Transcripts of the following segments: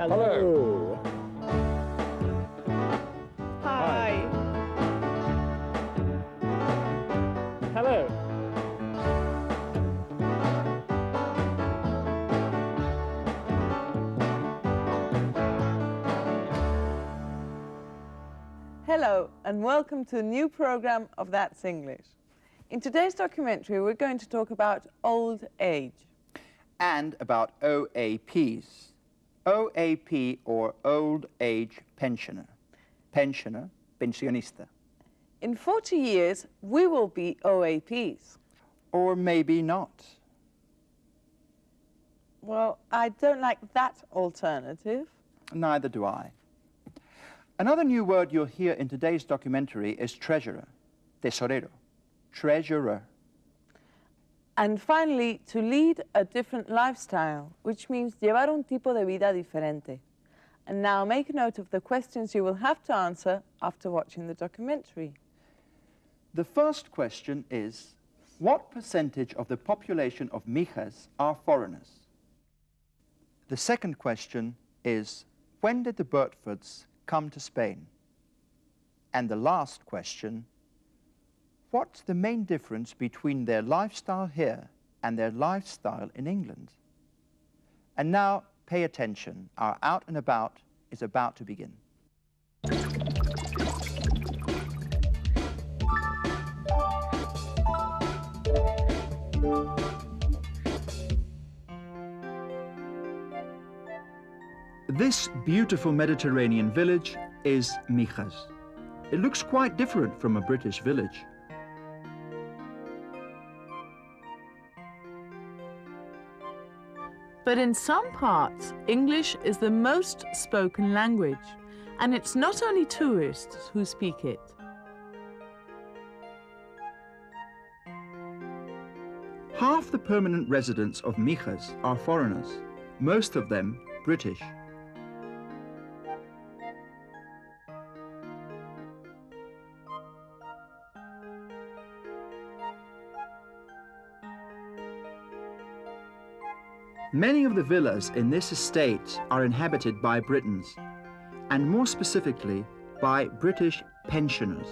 Hello. Hi. Hello. Hello and welcome to a new program of That's English. In today's documentary we're going to talk about old age. And about OAPs. OAP or Old Age Pensioner. Pensioner, pensionista. In 40 years we will be OAPs. Or maybe not. Well, I don't like that alternative. Neither do I. Another new word you'll hear in today's documentary is treasurer, tesorero, treasurer. And finally, to lead a different lifestyle, which means llevar un tipo de vida diferente. And now make a note of the questions you will have to answer after watching the documentary. The first question is, what percentage of the population of Mijas are foreigners? The second question is, when did the Bertfords come to Spain? And the last question, what's the main difference between their lifestyle here and their lifestyle in England? And now, pay attention. Our Out and About is about to begin. This beautiful Mediterranean village is Mijas. It looks quite different from a British village. But in some parts, English is the most spoken language, and it's not only tourists who speak it. Half the permanent residents of Mijas are foreigners, most of them British. Many of the villas in this estate are inhabited by Britons, and more specifically by British pensioners.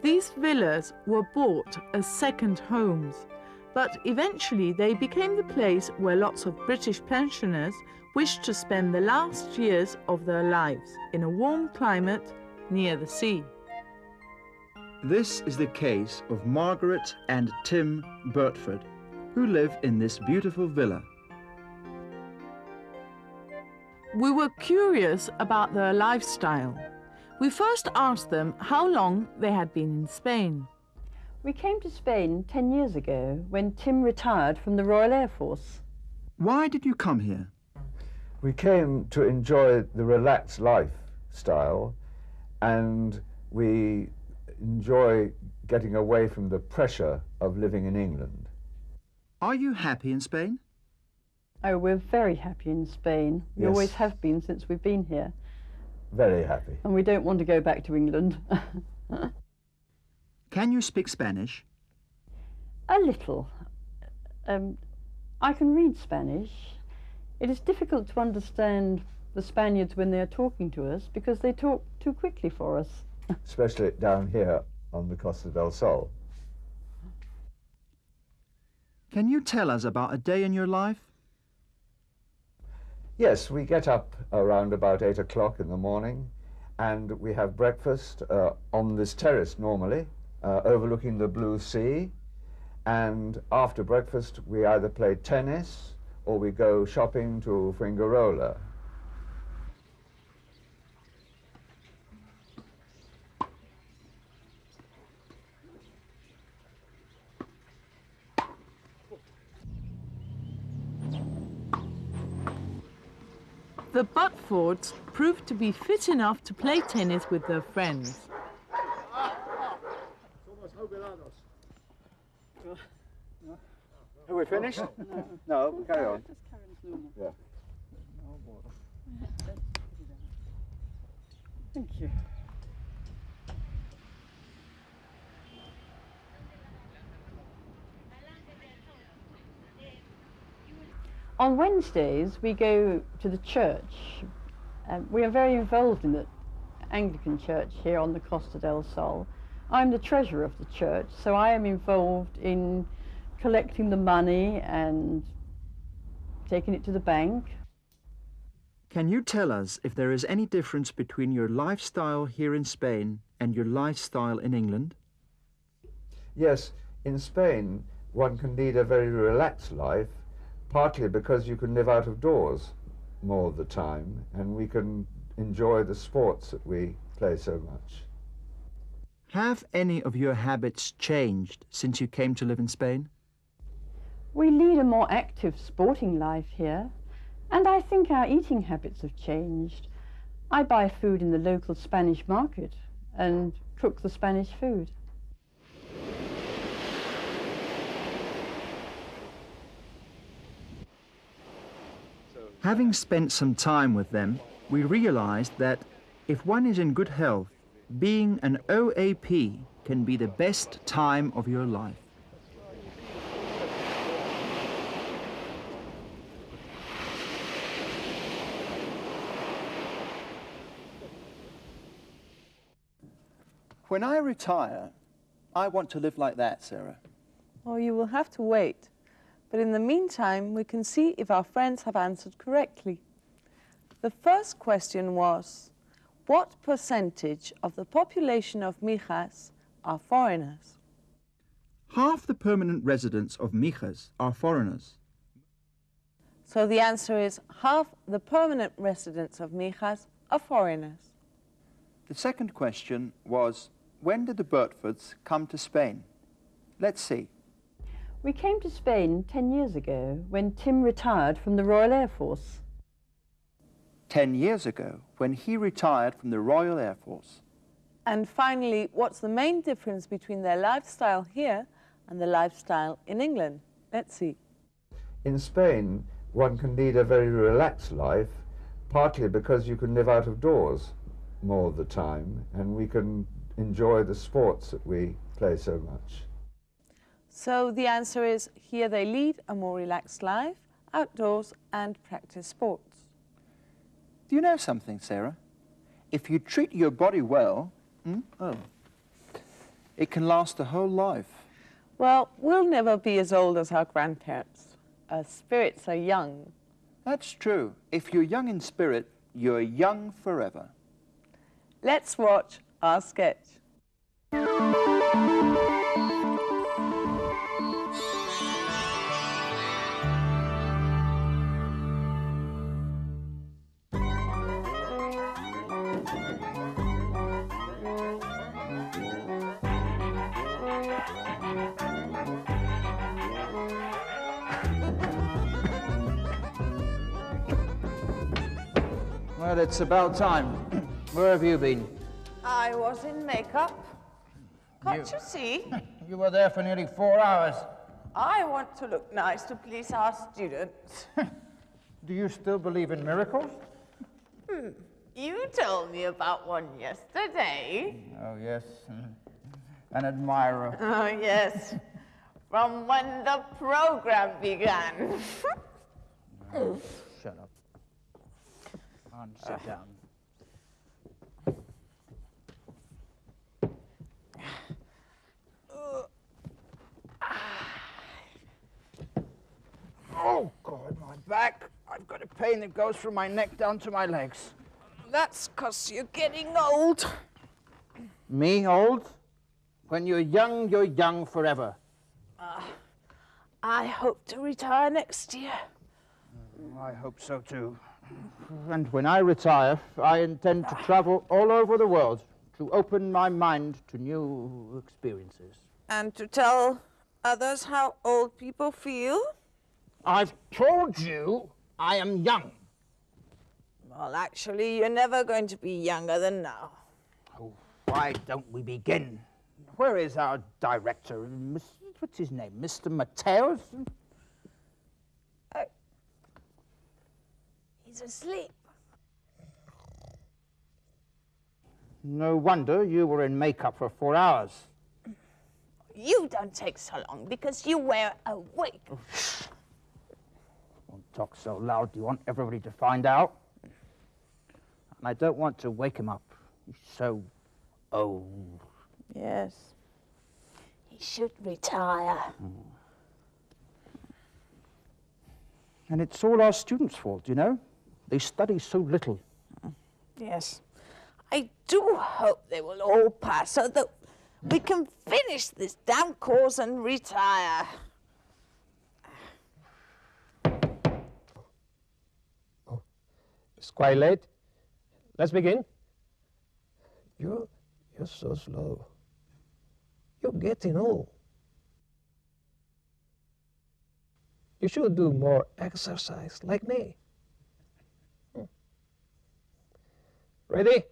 These villas were bought as second homes, but eventually they became the place where lots of British pensioners wished to spend the last years of their lives in a warm climate near the sea. This is the case of Margaret and Tim Bertford, who live in this beautiful villa. We were curious about their lifestyle. We first asked them how long they had been in Spain. We came to Spain 10 years ago when Tim retired from the Royal Air Force. Why did you come here? We came to enjoy the relaxed lifestyle, and we enjoy getting away from the pressure of living in England. Are you happy in Spain? Oh, we're very happy in Spain. We Yes. always have been since we've been here. Very happy. And we don't want to go back to England. Can you speak Spanish? A little. I can read Spanish. It is difficult to understand the Spaniards when they're talking to us because they talk too quickly for us. Especially down here on the Costa del Sol. Can you tell us about a day in your life? Yes, we get up around about 8 o'clock in the morning, and we have breakfast on this terrace normally, overlooking the blue sea. And after breakfast, we either play tennis or we go shopping to Fuengirola. The Butfords proved to be fit enough to play tennis with their friends. Have we finished? No, carry on. Yeah. Thank you. On Wednesdays, we go to the church. We are very involved in the Anglican church here on the Costa del Sol. I'm the treasurer of the church, so I am involved in collecting the money and taking it to the bank. Can you tell us if there is any difference between your lifestyle here in Spain and your lifestyle in England? Yes, in Spain one can lead a very relaxed life, partly because you can live out of doors more of the time, and we can enjoy the sports that we play so much. Have any of your habits changed since you came to live in Spain? We lead a more active sporting life here, and I think our eating habits have changed. I buy food in the local Spanish market and cook the Spanish food. Having spent some time with them, we realized that if one is in good health, being an OAP can be the best time of your life. When I retire, I want to live like that, Sarah. Well, you will have to wait. But in the meantime, we can see if our friends have answered correctly. The first question was, what percentage of the population of Mijas are foreigners? Half the permanent residents of Mijas are foreigners. So the answer is half the permanent residents of Mijas are foreigners. The second question was, when did the Bertfords come to Spain? Let's see. We came to Spain 10 years ago when Tim retired from the Royal Air Force. 10 years ago, when he retired from the Royal Air Force. And finally, what's the main difference between their lifestyle here and the lifestyle in England? Let's see. In Spain, one can lead a very relaxed life, partly because you can live out of doors more of the time, and we can enjoy the sports that we play so much. So the answer is, here they lead a more relaxed life, outdoors, and practice sports. Do you know something, Sarah? If you treat your body well, it can last a whole life. Well, we'll never be as old as our grandparents. Our spirits are young. That's true. If you're young in spirit, you're young forever. Let's watch our sketch. Well, it's about time. Where have you been? I was in makeup. Can't you see? You were there for nearly 4 hours. I want to look nice to please our students. Do you still believe in miracles? You told me about one yesterday. Oh, yes. An admirer. Oh, yes. From when the program began. Shut up. And sit down. Oh, God, my back. I've got a pain that goes from my neck down to my legs. That's 'cause you're getting old. Me, old? When you're young forever. I hope to retire next year. I hope so, too. And when I retire, I intend to travel all over the world to open my mind to new experiences. And to tell others how old people feel? I've told you I am young. Well, actually, you're never going to be younger than now. Oh, why don't we begin? Where is our director? What's his name? Mr. Mateos? He's asleep. No wonder you were in makeup for 4 hours. You don't take so long because you wear a wig. Won't talks so loud, do you want everybody to find out? And I don't want to wake him up. He's so old. Yes. He should retire. And it's all our students' fault, you know? They study so little. Yes. I do hope they will all pass so that we can finish this damn course and retire. Oh, it's quite late. Let's begin. You're so slow. You're getting old. You should do more exercise like me. Ready?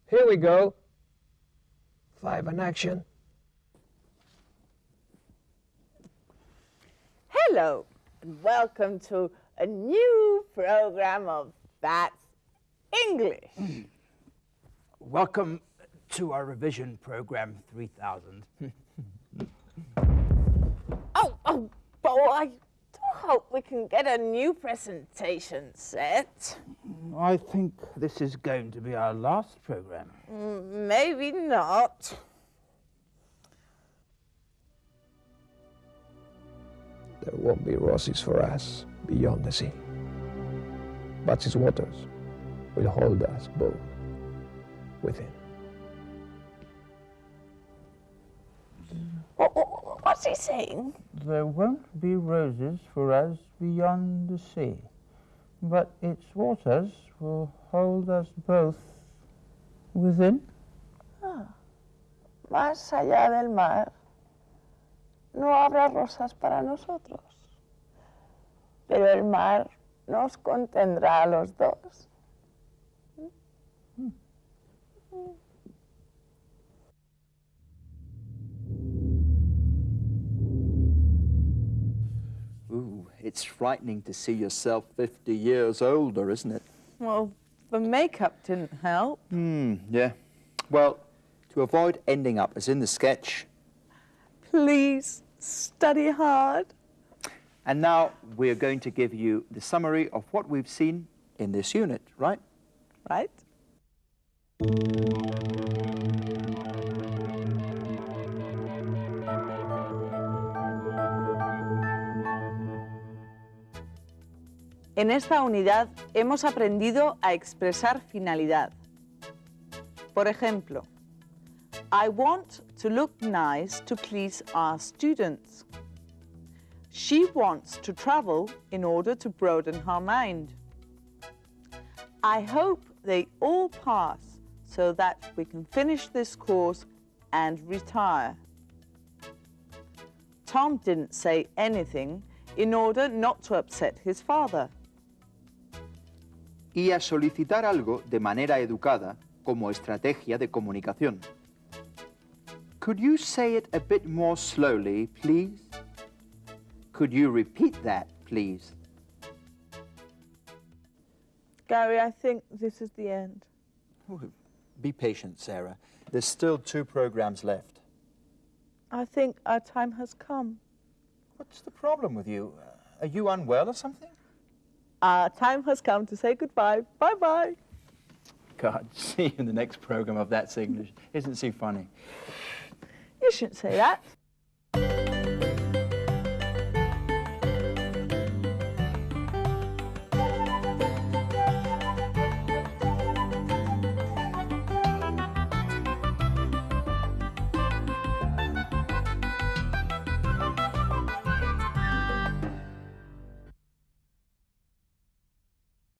Here we go. 5 and action. Hello, and welcome to a new program of That's English. Welcome to our revision program 3000. Oh, Bo, I do hope we can get a new presentation set. I think this is going to be our last program. Maybe not. There won't be roses for us beyond the sea, but its waters will hold us both within. What's he saying? There won't be roses for us beyond the sea, but its waters will hold us both within. Más allá del mar, no habrá rosas para nosotros, pero el mar nos contendrá a los dos. Ooh, it's frightening to see yourself 50 years older, isn't it? Well, the makeup didn't help. Yeah. Well, to avoid ending up as in the sketch. Please study hard. And now we're going to give you the summary of what we've seen in this unit, right? Right? En esta unidad hemos aprendido a expresar finalidad. Por ejemplo, I want to look nice to please our students. She wants to travel in order to broaden her mind. I hope they all pass so that we can finish this course and retire. Tom didn't say anything in order not to upset his father. Y a solicitar algo de manera educada como estrategia de comunicación. Could you say it a bit more slowly, please? Could you repeat that, please? Gary, I think this is the end. Be patient, Sarah. There's still 2 programs left. I think our time has come. What's the problem with you? Are you unwell or something? Our time has come to say goodbye. Bye-bye. God, see you in the next program of That's English. Isn't she funny? You shouldn't say that.